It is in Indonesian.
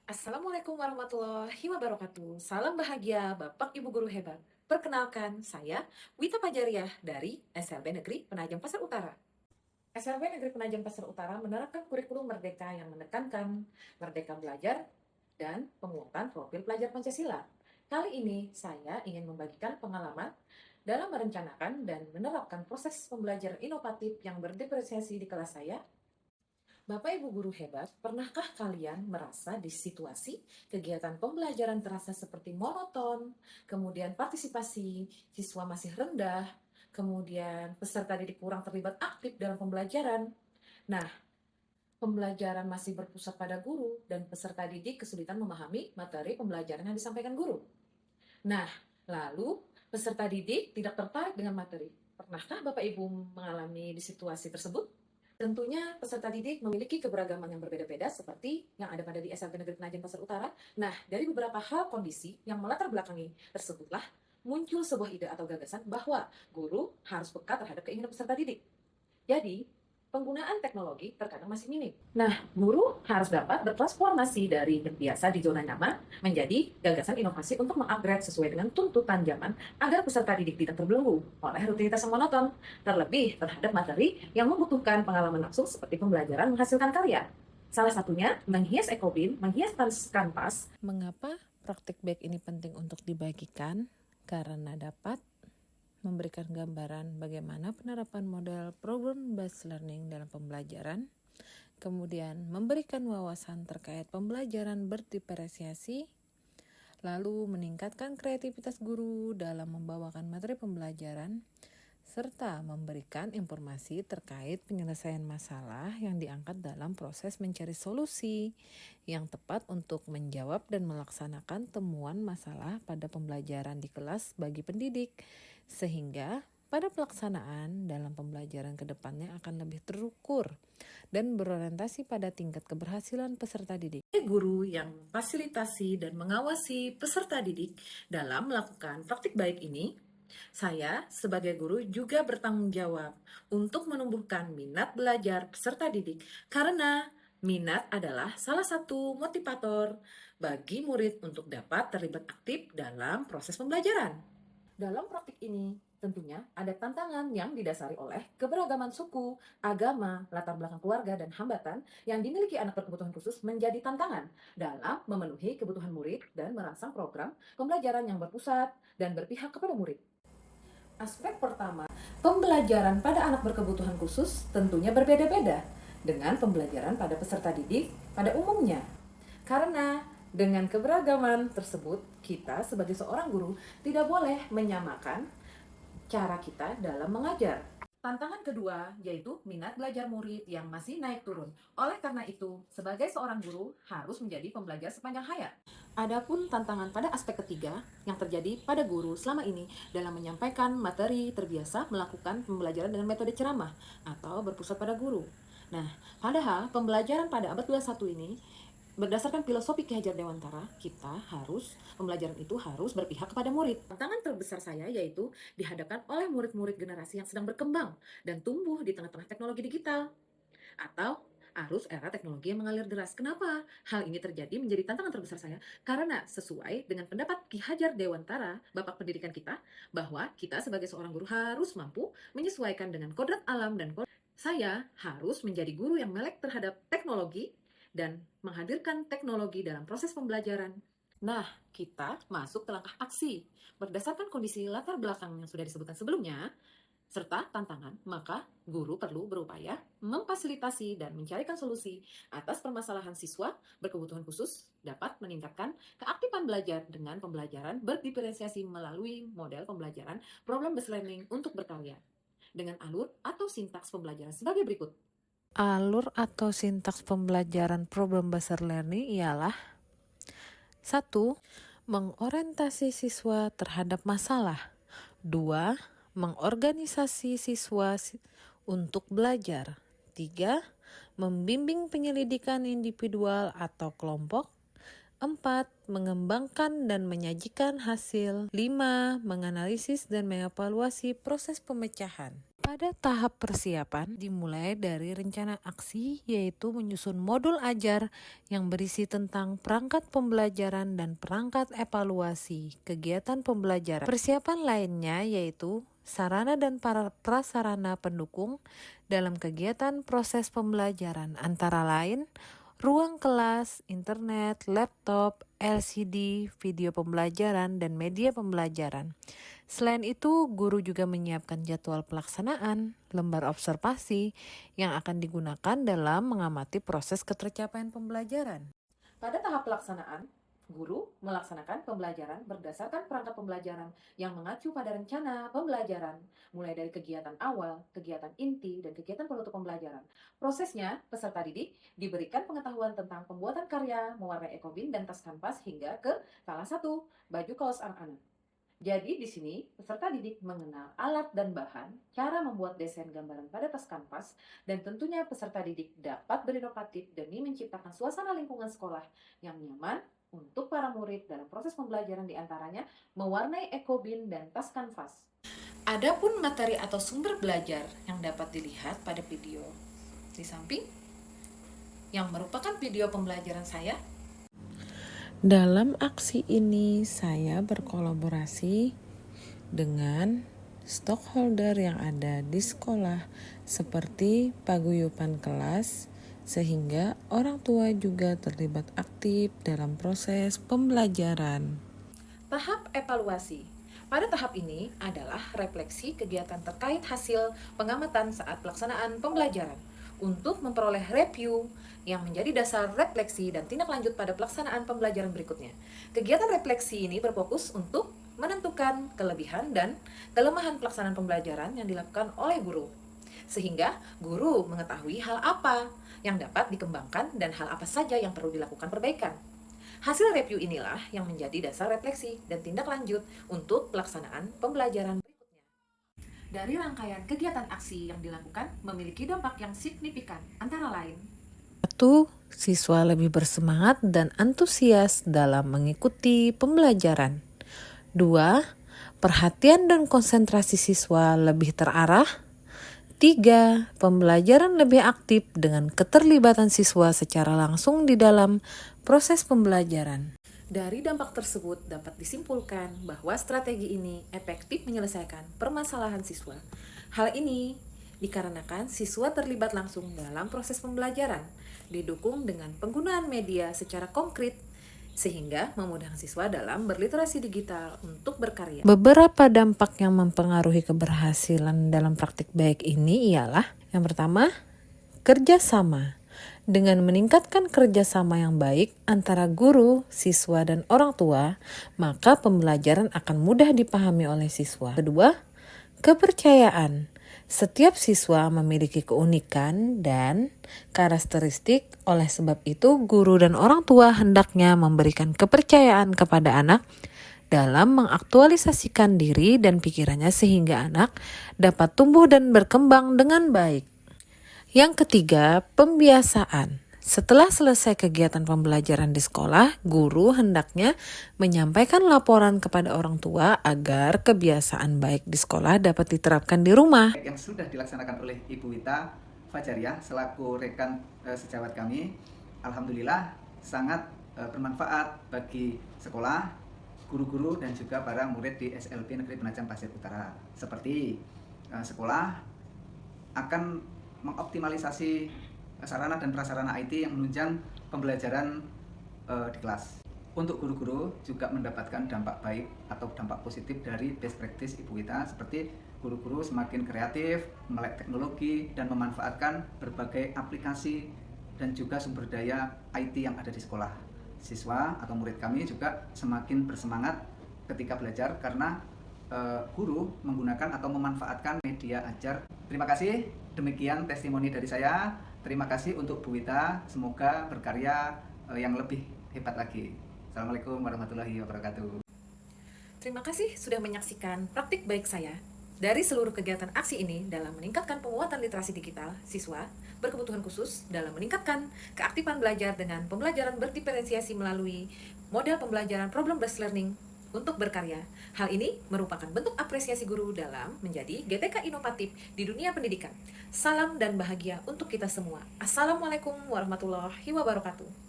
Assalamualaikum warahmatullahi wabarakatuh. Salam bahagia Bapak Ibu Guru hebat. Perkenalkan, saya Wita Pajariah dari SLB Negeri Penajam Pasar Utara. SLB Negeri Penajam Pasar Utara menerapkan kurikulum merdeka yang menekankan merdeka belajar dan penguatan profil pelajar Pancasila. Kali ini saya ingin membagikan pengalaman dalam merencanakan dan menerapkan proses pembelajaran inovatif yang berdiferensiasi di kelas saya. Bapak Ibu guru hebat, pernahkah kalian merasa di situasi kegiatan pembelajaran terasa seperti monoton, kemudian partisipasi siswa masih rendah, kemudian peserta didik kurang terlibat aktif dalam pembelajaran? Nah, pembelajaran masih berpusat pada guru dan peserta didik kesulitan memahami materi pembelajaran yang disampaikan guru. Nah, lalu peserta didik tidak tertarik dengan materi. Pernahkah Bapak Ibu mengalami di situasi tersebut? Tentunya peserta didik memiliki keberagaman yang berbeda-beda seperti yang ada pada di SLB Negeri Penajian Pasar Utara. Nah, dari beberapa hal kondisi yang melatar belakangi tersebutlah muncul sebuah ide atau gagasan bahwa guru harus peka terhadap keinginan peserta didik. Jadi, penggunaan teknologi terkadang masih minim. Nah, guru harus dapat bertransformasi dari terbiasa di zona nyaman menjadi gagasan inovasi untuk mengupgrade sesuai dengan tuntutan zaman agar peserta didik tidak terbelenggu oleh rutinitas yang monoton, terlebih terhadap materi yang membutuhkan pengalaman langsung seperti pembelajaran menghasilkan karya. Salah satunya menghias ekobin, menghias kanvas. Mengapa praktik baik ini penting untuk dibagikan? Karena dapat memberikan gambaran bagaimana penerapan model program based learning dalam pembelajaran, kemudian memberikan wawasan terkait pembelajaran berdiferensiasi, lalu meningkatkan kreativitas guru dalam membawakan materi pembelajaran, serta memberikan informasi terkait penyelesaian masalah yang diangkat dalam proses mencari solusi yang tepat untuk menjawab dan melaksanakan temuan masalah pada pembelajaran di kelas bagi pendidik, sehingga pada pelaksanaan dalam pembelajaran ke depannya akan lebih terukur dan berorientasi pada tingkat keberhasilan peserta didik. Guru yang fasilitasi dan mengawasi peserta didik dalam melakukan praktik baik ini, saya sebagai guru juga bertanggung jawab untuk menumbuhkan minat belajar peserta didik karena minat adalah salah satu motivator bagi murid untuk dapat terlibat aktif dalam proses pembelajaran. Dalam praktik ini, tentunya ada tantangan yang didasari oleh keberagaman suku, agama, latar belakang keluarga, dan hambatan yang dimiliki anak berkebutuhan khusus menjadi tantangan dalam memenuhi kebutuhan murid dan merangsang program pembelajaran yang berpusat dan berpihak kepada murid. Aspek pertama, pembelajaran pada anak berkebutuhan khusus tentunya berbeda-beda dengan pembelajaran pada peserta didik pada umumnya. Karena dengan keberagaman tersebut, kita sebagai seorang guru tidak boleh menyamakan cara kita dalam mengajar. Tantangan kedua yaitu minat belajar murid yang masih naik turun. Oleh karena itu, sebagai seorang guru harus menjadi pembelajar sepanjang hayat. Adapun tantangan pada aspek ketiga yang terjadi pada guru selama ini dalam menyampaikan materi terbiasa melakukan pembelajaran dengan metode ceramah atau berpusat pada guru. Nah, padahal pembelajaran pada abad 21 ini berdasarkan filosofi Ki Hajar Dewantara, pembelajaran itu harus berpihak kepada murid. Tantangan terbesar saya yaitu dihadapkan oleh murid-murid generasi yang sedang berkembang dan tumbuh di tengah-tengah teknologi digital atau arus era teknologi yang mengalir deras. Kenapa hal ini terjadi menjadi tantangan terbesar saya? Karena sesuai dengan pendapat Ki Hajar Dewantara, Bapak Pendidikan kita, bahwa kita sebagai seorang guru harus mampu menyesuaikan dengan kodrat alam dan saya harus menjadi guru yang melek terhadap teknologi dan menghadirkan teknologi dalam proses pembelajaran. Nah, kita masuk ke langkah aksi. Berdasarkan kondisi latar belakang yang sudah disebutkan sebelumnya, serta tantangan, maka guru perlu berupaya memfasilitasi dan mencarikan solusi atas permasalahan siswa berkebutuhan khusus dapat meningkatkan keaktifan belajar dengan pembelajaran berdiferensiasi melalui model pembelajaran problem-based learning untuk berkarya dengan alur atau sintaks pembelajaran sebagai berikut. Alur atau sintaks pembelajaran problem based learning ialah 1. Mengorientasi siswa terhadap masalah. 2. Mengorganisasi siswa untuk belajar. 3. Membimbing penyelidikan individual atau kelompok. 4. Mengembangkan dan menyajikan hasil. 5. Menganalisis dan mengevaluasi proses pemecahan. Pada tahap persiapan dimulai dari rencana aksi, yaitu menyusun modul ajar yang berisi tentang perangkat pembelajaran dan perangkat evaluasi kegiatan pembelajaran. Persiapan lainnya yaitu sarana dan prasarana pendukung dalam kegiatan proses pembelajaran, antara lain ruang kelas, internet, laptop, LCD, video pembelajaran, dan media pembelajaran. Selain itu, guru juga menyiapkan jadwal pelaksanaan, lembar observasi yang akan digunakan dalam mengamati proses ketercapaian pembelajaran. Pada tahap pelaksanaan, guru melaksanakan pembelajaran berdasarkan perangkat pembelajaran yang mengacu pada rencana pembelajaran, mulai dari kegiatan awal, kegiatan inti, dan kegiatan penutup pembelajaran. Prosesnya, peserta didik diberikan pengetahuan tentang pembuatan karya, mewarnai ekobin dan tas kanvas hingga ke salah satu baju kaos anak-anak. Jadi di sini peserta didik mengenal alat dan bahan, cara membuat desain gambaran pada tas kanvas, dan tentunya peserta didik dapat berinovatif demi menciptakan suasana lingkungan sekolah yang nyaman untuk para murid dalam proses pembelajaran, diantaranya mewarnai ekobin dan tas kanvas. Adapun materi atau sumber belajar yang dapat dilihat pada video di samping yang merupakan video pembelajaran saya. Dalam aksi ini, saya berkolaborasi dengan stakeholder yang ada di sekolah, seperti paguyuban kelas, sehingga orang tua juga terlibat aktif dalam proses pembelajaran. Tahap evaluasi. Pada tahap ini adalah refleksi kegiatan terkait hasil pengamatan saat pelaksanaan pembelajaran untuk memperoleh review yang menjadi dasar refleksi dan tindak lanjut pada pelaksanaan pembelajaran berikutnya. Kegiatan refleksi ini berfokus untuk menentukan kelebihan dan kelemahan pelaksanaan pembelajaran yang dilakukan oleh guru, sehingga guru mengetahui hal apa yang dapat dikembangkan dan hal apa saja yang perlu dilakukan perbaikan. Hasil review inilah yang menjadi dasar refleksi dan tindak lanjut untuk pelaksanaan pembelajaran berikutnya. Dari rangkaian kegiatan aksi yang dilakukan memiliki dampak yang signifikan, antara lain: 1. Siswa lebih bersemangat dan antusias dalam mengikuti pembelajaran. 2. Perhatian dan konsentrasi siswa lebih terarah. 3. Pembelajaran lebih aktif dengan keterlibatan siswa secara langsung di dalam proses pembelajaran. Dari dampak tersebut dapat disimpulkan bahwa strategi ini efektif menyelesaikan permasalahan siswa. Hal ini dikarenakan siswa terlibat langsung dalam proses pembelajaran, didukung dengan penggunaan media secara konkret, sehingga memudahkan siswa dalam berliterasi digital untuk berkarya. Beberapa dampak yang mempengaruhi keberhasilan dalam praktik baik ini ialah: yang pertama, kerjasama. Dengan meningkatkan kerjasama yang baik antara guru, siswa, dan orang tua, maka pembelajaran akan mudah dipahami oleh siswa. Kedua, kepercayaan. Setiap siswa memiliki keunikan dan karakteristik, oleh sebab itu guru dan orang tua hendaknya memberikan kepercayaan kepada anak dalam mengaktualisasikan diri dan pikirannya sehingga anak dapat tumbuh dan berkembang dengan baik. Yang ketiga, pembiasaan. Setelah selesai kegiatan pembelajaran di sekolah, guru hendaknya menyampaikan laporan kepada orang tua agar kebiasaan baik di sekolah dapat diterapkan di rumah. Yang sudah dilaksanakan oleh Ibu Wita Fajariah selaku rekan sejawat kami, alhamdulillah sangat bermanfaat bagi sekolah, guru-guru, dan juga para murid di SLB Negeri Penajam Pasir Utara. Seperti sekolah akan mengoptimalisasi sarana dan prasarana IT yang menunjang pembelajaran di kelas. Untuk guru-guru juga mendapatkan dampak baik atau dampak positif dari best practice Ibu Wita, seperti guru-guru semakin kreatif, melek teknologi, dan memanfaatkan berbagai aplikasi dan juga sumber daya IT yang ada di sekolah. Siswa atau murid kami juga semakin bersemangat ketika belajar karena guru menggunakan atau memanfaatkan media ajar. Terima kasih, demikian testimoni dari saya. Terima kasih untuk Bu Wita, semoga berkarya yang lebih hebat lagi. Assalamualaikum warahmatullahi wabarakatuh. Terima kasih sudah menyaksikan praktik baik saya. Dari seluruh kegiatan aksi ini dalam meningkatkan penguatan literasi digital siswa berkebutuhan khusus dalam meningkatkan keaktifan belajar dengan pembelajaran berdiferensiasi melalui model pembelajaran problem based learning untuk berkarya. Hal ini merupakan bentuk apresiasi guru dalam menjadi GTK inovatif di dunia pendidikan. Salam dan bahagia untuk kita semua. Assalamualaikum warahmatullahi wabarakatuh.